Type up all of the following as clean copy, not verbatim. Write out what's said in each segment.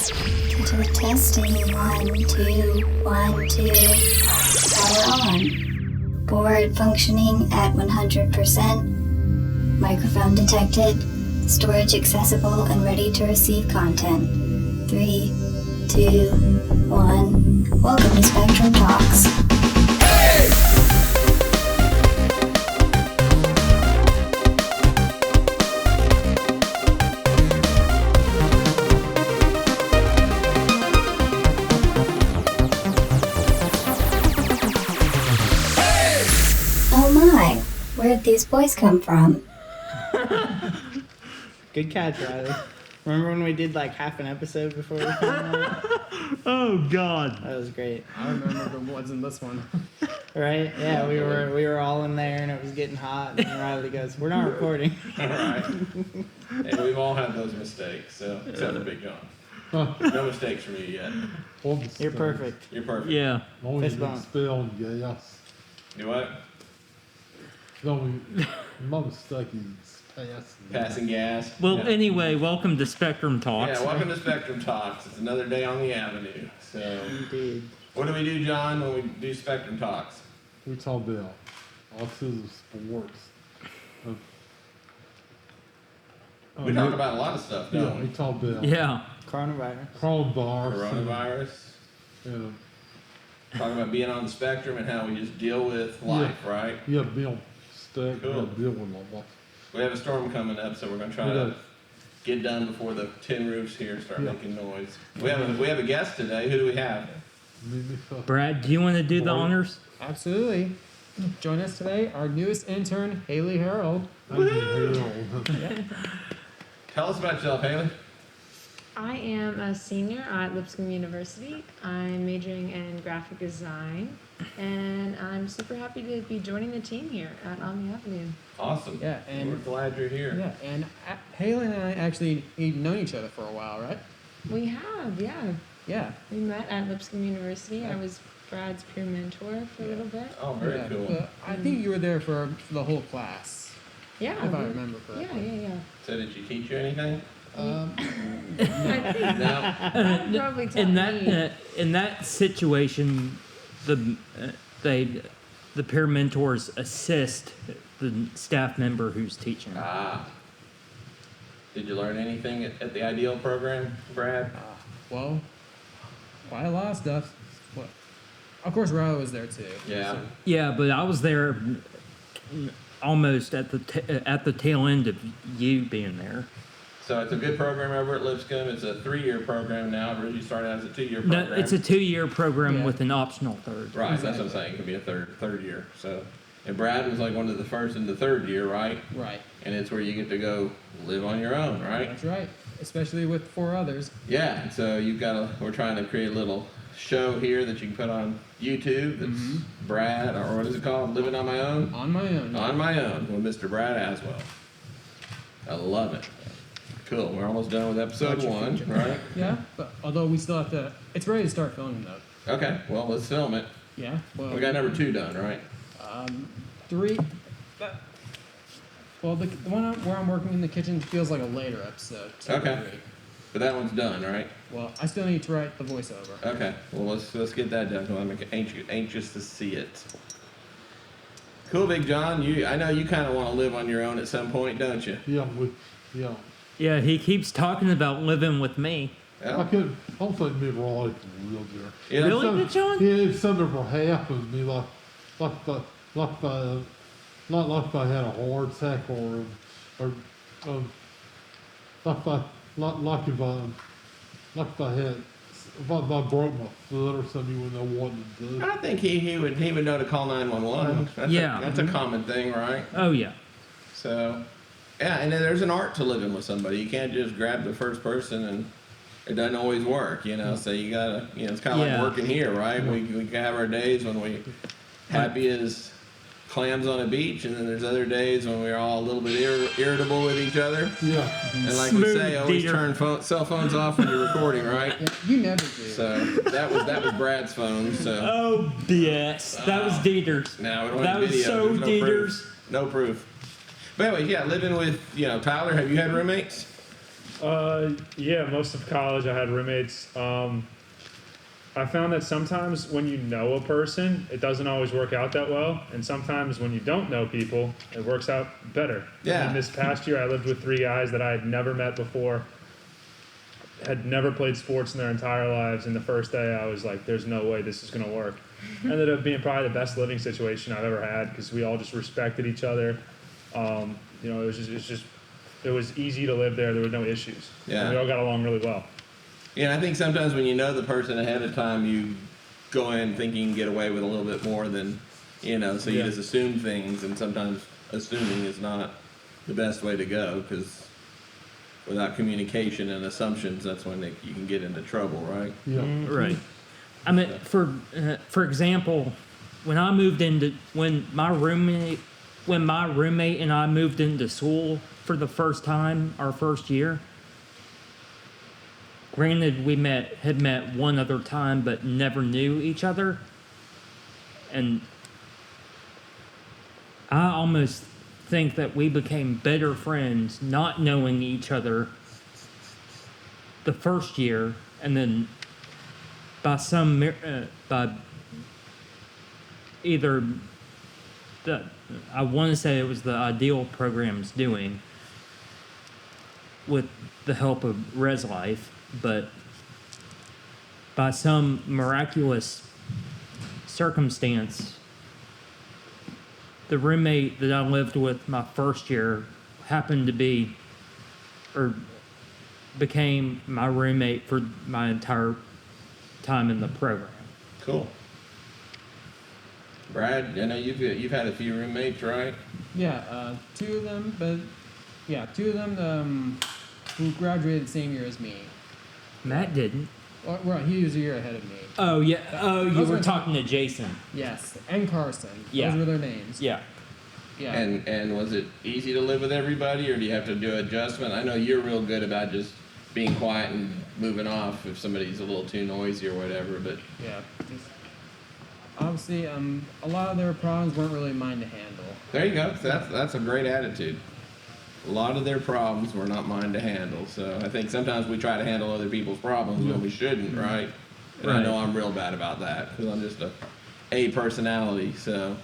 Get to the testing. 1, 2, 1, 2. Power on. Board functioning at 100%. Microphone detected. Storage accessible and ready to receive content. 3, 2, 1. Welcome to Spectrum Talks. Where'd these boys come from? Good catch, Riley. Remember when we did like half an episode before we came out? Oh God, that was great. I remember the ones in this one. Right? Yeah, we were all in there and it was getting hot. And Riley goes, "We're not recording." All right. And we've all had those mistakes, so except for Big John. No mistakes from you yet. You're perfect. You're perfect. yeah. Only Fist bump. spell gas. You what? No, my mistake is Passing gas. Well, Yeah. anyway, welcome to Spectrum Talks. Yeah, welcome to Spectrum Talks. It's another day on the avenue. So, Indeed. what do we do, John, when we do Spectrum Talks? We talk about autism sports. We talk about a lot of stuff, Yeah, don't we we? talk about Yeah. Coronavirus. Coronavirus. And, Talk about being on the spectrum and how we just deal with life, right? yeah, Bill Stack, Cool. Bill and all that. We have a storm coming up, so we're going to try to get done before the tin roofs here start making noise. We have a guest today. Who do we have? Brad, do you want to do the honors? Absolutely. Join us today, our newest intern, Haley Harold. Tell us about yourself, Haley. I am a senior at Lipscomb University. I'm majoring in graphic design, and I'm super happy to be joining the team here at On the Avenue. Awesome. Yeah, and we're glad you're here. Yeah, and Haley and I actually we've known each other for a while, right? We have, yeah. Yeah. We met at Lipscomb University. I was Brad's peer mentor for a little bit. Oh, very cool. But I think you were there for the whole class. Yeah. If I remember correctly. Yeah. So did she teach you anything? I think No. that probably taught me. In that situation, the peer mentors assist the staff member who's teaching. Ah. Did you learn anything at the Ideal program, Brad? Well, quite a lot of stuff. What? Of course, Riley was there too. Yeah. So. Yeah, but I was there almost at the tail end of you being there. So it's a good program over at Lipscomb. It's a 3-year program now. It originally started as a 2-year program. No, it's a 2-year program with an optional third. Right, that's what I'm saying. It could be a third year. So, and Brad was like one of the first in the 3rd year, right? Right. And it's where you get to go live on your own, right? That's right. Especially with 4 others. Yeah. So we're trying to create a little show here that you can put on YouTube. That's Brad, or what is it called? Living on My Own? On my own. On My Own with Mr. Brad Aswell. I love it. Cool. We're almost done with episode 1, right? Yeah, but although we still have to, it's ready to start filming though. Okay. Well, let's film it. Yeah. Well, We got number 2 done, right? 3. Well, the one where I'm working in the kitchen feels like a later episode. So Okay. 3. But that one's done, right? Well, I still need to write the voiceover. Okay. Well, let's get that done. I'm anxious to see it. Cool, Big John. I know you kind of want to live on your own at some point, don't you? Yeah, Yeah, he keeps talking about living with me. Yeah. I don't think me and Raleigh can live there. Yeah. Really, Big John? Yeah, if something ever happened to me, like if I had a heart attack or if I broke my foot or something, you wouldn't know what to do. I think he would know to call 911. That's a common thing, right? Oh yeah. So, yeah, and then there's an art to living with somebody. You can't just grab the first person and it doesn't always work, So you gotta, it's kind of like working here, right? We can have our days when we happy as clams on a beach, and then there's other days when we're all a little bit irritable with each other. Yeah. And like we say, always turn cell phones off when you're recording, right? Yeah, you never do. So that was Brad's phone. So Oh yes, that was Dieter's. now we don't That have was video. so There's no Dieter's. proof. No proof. But anyway, yeah, living with Tyler. Have you had roommates? Yeah, most of college I had roommates. I found that sometimes when you know a person, it doesn't always work out that well, and sometimes when you don't know people, it works out better. Yeah. And this past year, I lived with 3 guys that I had never met before, had never played sports in their entire lives, and the first day I was like, there's no way this is going to work. Ended up being probably the best living situation I've ever had because we all just respected each other. It was easy to live there. There were no issues. Yeah. And we all got along really well. Yeah, I think sometimes when you know the person ahead of time, you go in thinking you can get away with a little bit more than, so you Yeah. just assume things, and sometimes assuming is not the best way to go, because without communication and assumptions, that's when you can get into trouble, right? Yeah. Right. I mean, for example, when my roommate and I moved into school for the first time, our first year. Granted, we had met one other time, but never knew each other, and I almost think that we became better friends not knowing each other the first year, and then by either I want to say it was the Ideal program's doing with the help of Res Life, but by some miraculous circumstance, the roommate that I lived with my first year happened to be, or became my roommate for my entire time in the program. Cool. Brad, I know you've had a few roommates, right? Yeah, two of them who graduated the same year as me. Matt didn't. Well, he was a year ahead of me. Oh, yeah. Oh, you Those were were- talking to Jason. Yes, and Carson. Yeah. Those were their names. Yeah. Yeah. And was it easy to live with everybody, or do you have to do adjustment? I know you're real good about just being quiet and moving off if somebody's a little too noisy or whatever, but Yeah. Obviously, a lot of their problems weren't really mine to handle. there you go. That's a great attitude. A lot of their problems were not mine to handle, so I think sometimes we try to handle other people's problems when we shouldn't, right? And I know Right. I'm real bad about that because I'm just a personality, so,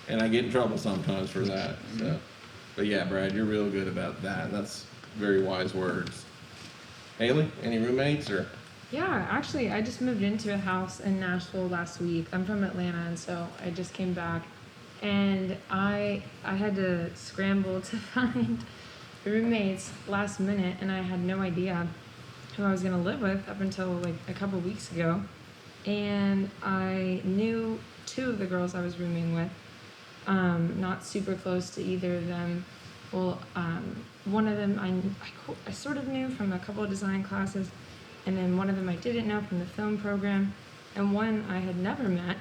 and I get in trouble sometimes for that. So, but yeah, Brad, you're real good about that. That's very wise words. Haley, any roommates or? Yeah, actually, I just moved into a house in Nashville last week. I'm from Atlanta, and so I just came back, and I had to scramble to find roommates last minute, and I had no idea who I was gonna live with up until like a couple weeks ago, and I knew two of the girls I was rooming with. Not super close to either of them. Well, one of them I sort of knew from a couple of design classes, and then one of them I didn't know from the film program, and one I had never met.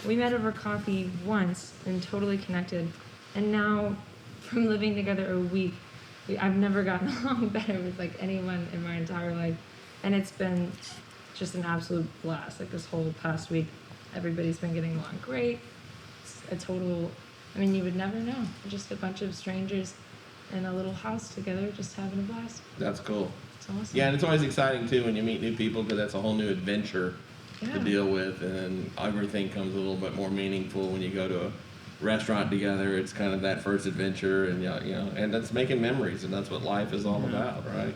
We met over coffee once and totally connected, and now from living together a week, I've never gotten along better with like anyone in my entire life, and it's been just an absolute blast. Like this whole past week, everybody's been getting along great. It's a total, I mean, you would never know. Just a bunch of strangers in a little house together, just having a blast. That's cool. It's awesome. Yeah, and it's always exciting too when you meet new people because that's a whole new adventure Yeah. to deal with, and then everything comes a little bit more meaningful when you go to a restaurant together. It's kind of that first adventure, and and that's making memories, and that's what life is all about, right?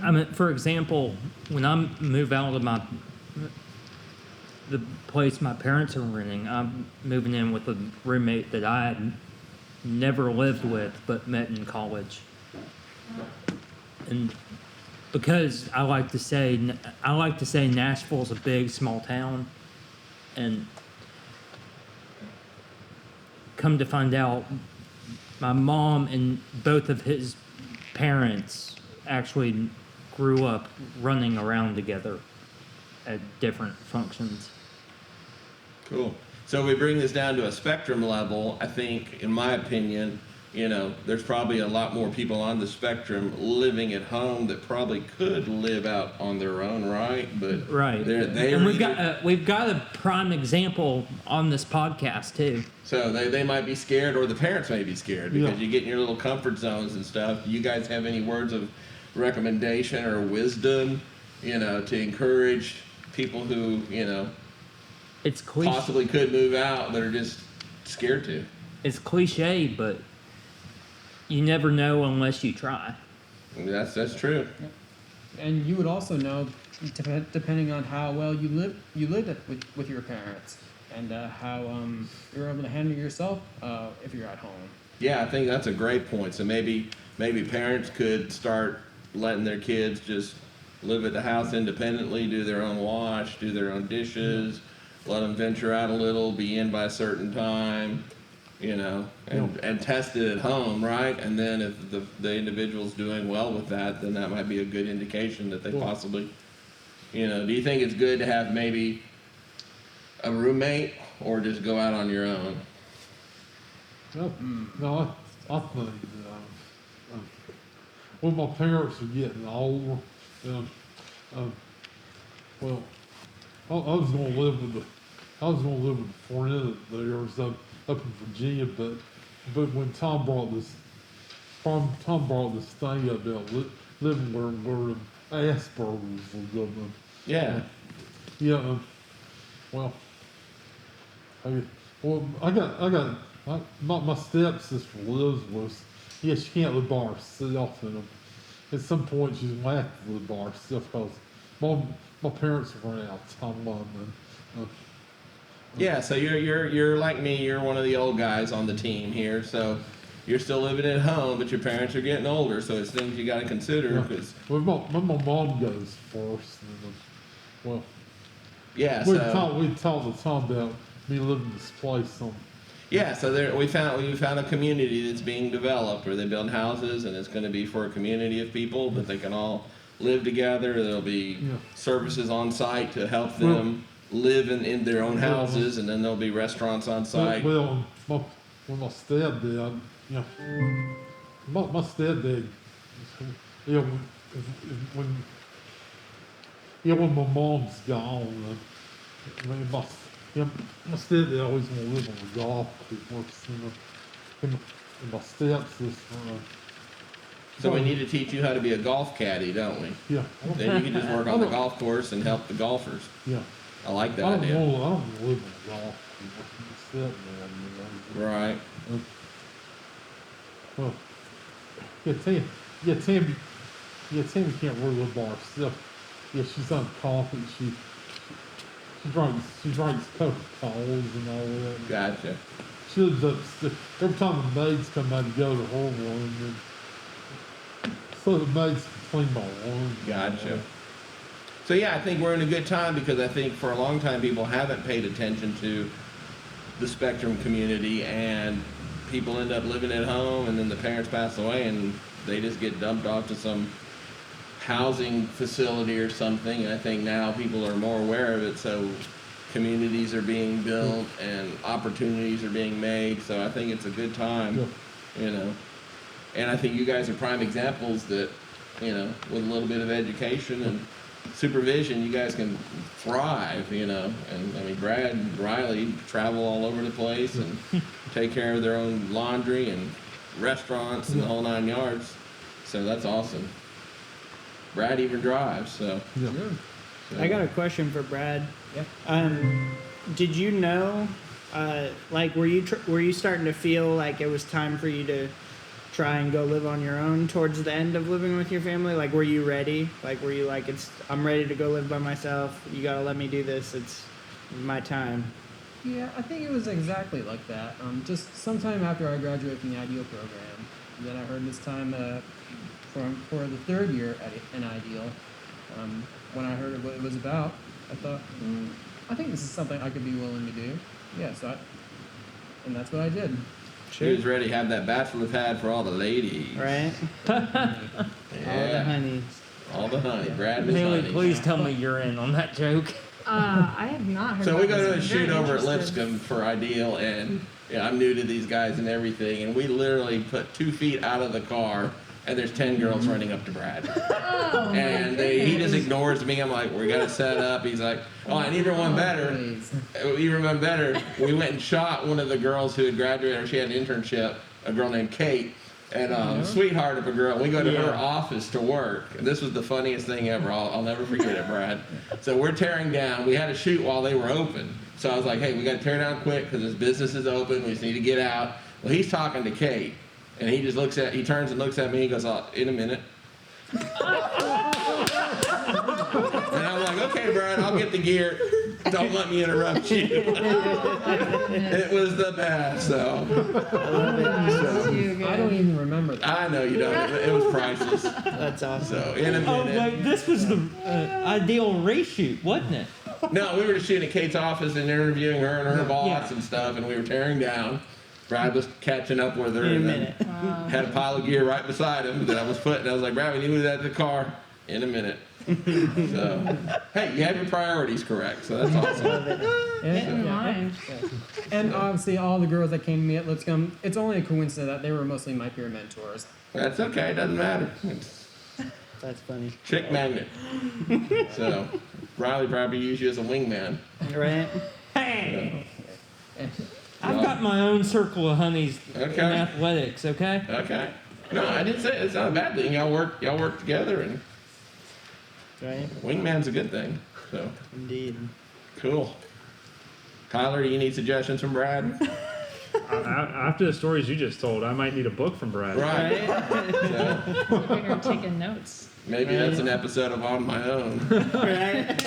I mean, for example, when I move out of the place my parents are renting, I'm moving in with a roommate that I had never lived with but met in college. And because I like to say Nashville's a big small town, and come to find out, my mom and both of his parents actually grew up running around together at different functions. Cool. So if we bring this down to a spectrum level, I think, in my opinion, there's probably a lot more people on the spectrum living at home that probably could live out on their own, right? But Right. And we've got a prime example on this podcast too. So they might be scared, or the parents may be scared because you get in your little comfort zones and stuff. Do you guys have any words of recommendation or wisdom, to encourage people who, It's cliche. possibly could move out that are just scared to. It's cliche, but you never know unless you try. That's true. And you would also know, depending on how well you lived with your parents, and how you're able to handle yourself if you're at home. Yeah, I think that's a great point. So maybe parents could start letting their kids just live at the house independently, do their own wash, do their own dishes, let them venture out a little, be in by a certain time, and test it at home, right? And then if the individual's doing well with that, then that might be a good indication that they possibly, do you think it's good to have maybe a roommate or just go out on your own? No, I think that when my parents are getting older, well, I was gonna live with a friend of theirs up in Virginia, but when Tom brought this thing up about living where Asperger's was going. Yeah. Yeah. Well, my stepsister lives with. Yeah, she can't live by herself, and at some point she's gonna have to live by herself because my parents ran out of time on them. Yeah, so you're like me, you're one of the old guys on the team here, so you're still living at home, but your parents are getting older, so it's things you got to consider. Well, my mom goes first, and well, yeah, we so talked to Tom about me living in this place. yeah, so we found a community that's being developed where they build houses, and it's going to be for a community of people that they can all live together. There'll be services on site to help them live in their own houses, and then there'll be restaurants on site. Well, when my stepdad, my stepdad, when my mom's gone, I mean, my stepdad always want to live on the golf course, and my stepsister. So we need to teach you how to be a golf caddy, don't we? Yeah. Then you can just work on the golf course and help the golfers. Yeah. I like that I don't idea. want to live on the golf course. My stepdad, Right. Well, Tammy can't really live by herself. Yeah, she's uncompetent. She drinks Coca-Colas and all that. Gotcha. She lives upstairs. Every time the maids come out to go to her room, and so the maids can clean my room. Gotcha. So yeah, I think we're in a good time because I think for a long time people haven't paid attention to the spectrum community, and people end up living at home, and then the parents pass away and they just get dumped off to some housing facility or something. And I think now people are more aware of it, so communities are being built and opportunities are being made. So I think it's a good time, And I think you guys are prime examples that, with a little bit of education and supervision, you guys can thrive, And I mean, Brad and Riley travel all over the place and take care of their own laundry and restaurants and the whole 9 yards. So that's awesome. Brad even drives, so. Yeah. I got a question for Brad. Yeah. Did you know, were you starting to feel like it was time for you to try and go live on your own towards the end of living with your family? Like, were you ready? Like, were you like, I'm ready to go live by myself. You gotta let me do this. It's my time. Yeah, I think it was exactly like that. Just sometime after I graduated from the IDEAL program, then I heard this time for the third year in IDEAL. When I heard what it was about, I thought, I think this is something I could be willing to do. Yeah, and that's what I did. He was ready to have that bachelor pad for all the ladies. Right? All the honeys. All the honey. Brad was Haley, honey. please tell me you're in on that joke. I have not heard So about we go this. to a I'm shoot very over at interested. Lipscomb for Ideal, and I'm new to these guys and everything, and we literally put 2 feet out of the car, and there's 10 girls running up to Brad. Oh, And he just ignores me. I'm like, we got to set up. He's like, and even one better. We went and shot one of the girls who had graduated, or she had an internship, a girl named Kate, And sweetheart of a girl, we go to her office to work. This was the funniest thing ever. I'll never forget it, Brad. So we're tearing down. We had to shoot while they were open. So I was like, hey, we got to tear down quick because this business is open. We just need to get out. Well, he's talking to Kate, and he turns and looks at me. He goes, in a minute. And I'm like, okay, Brad, I'll get the gear. Don't let me interrupt you. It was the best, so. I don't even remember that. I know you don't. It was priceless. That's awesome. So, in a Oh, minute. wait, this was the ideal reshoot, wasn't it? No, we were just shooting at Kate's office and interviewing her and her boss and stuff, and we were tearing down. Brad was catching up with her. In a and minute. had a pile of gear right beside him that I was putting. I was like, Brad, we need to move that to the car in a minute. So, hey, you have your priorities correct, so that's awesome. In line. And obviously, all the girls that came to me at Lipscomb, it's only a coincidence that they were mostly my peer mentors. That's okay, it doesn't matter. It's That's funny. chick magnet. So, Riley probably used you as a wingman. Right? Hey! I've got my own circle of honeys in Okay. athletics, okay? Okay. No, I didn't say it. It's not a bad thing. Y'all work together, and Right? wingman's a good thing. So, Indeed. cool. Tyler, do you need suggestions from Brad? After the stories you just told, I might need a book from Brad. Right. So, We're taking notes. maybe that's an episode of On My Own. Right?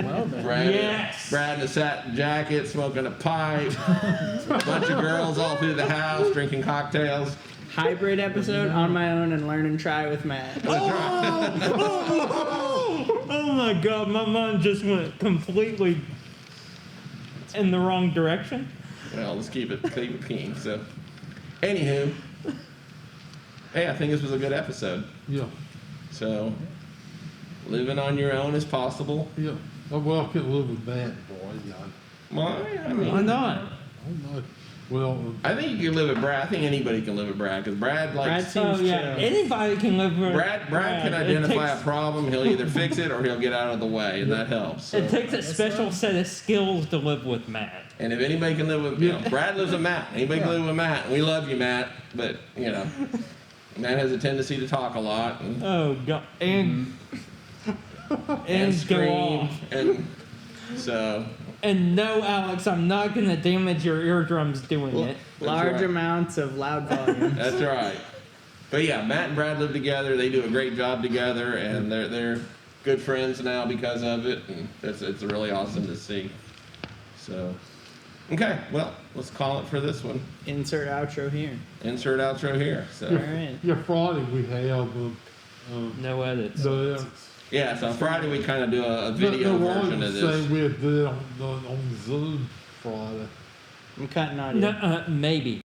Well then. Brad, Yes. Brad in a satin jacket, smoking a pipe. A bunch of girls all through the house drinking cocktails. Hybrid episode on my own and learn and try with Matt. Oh my god, my mind just went completely in the wrong direction. Well, let's keep it clean. So, anywho, hey, I think this was a good episode. Yeah. So, living on your own is possible. Yeah. Oh, well, I can live with that, boy. Yeah. Well, I mean, Why not? I don't know. Well, I think you can live with Brad. I think anybody can live with Brad because Brad Brad likes. seems Oh yeah, chill. anybody can live with Brad can It identify takes- a problem. He'll either fix it or he'll get out of the way, and that helps. So. It takes a special set of skills to live with Matt. And if anybody can live with, Brad lives with Matt. Anybody can live with Matt. We love you, Matt. But, Matt has a tendency to talk a lot and, Oh god, and and go scream. off. And so, And no, Alex, I'm not gonna damage your eardrums doing it. Large right. amounts of loud volume. that's right. But yeah, Matt and Brad live together. They do a great job together, and they're good friends now because of it. And it's really awesome to see. So, okay, well, let's call it for this one. Insert outro here. Insert outro here. So. All right. yeah, Friday we have No edits. the Yeah, so on Friday we kind of do a video the version of this. saying we had did it on Zoom Friday. I'm cutting audio. No, maybe.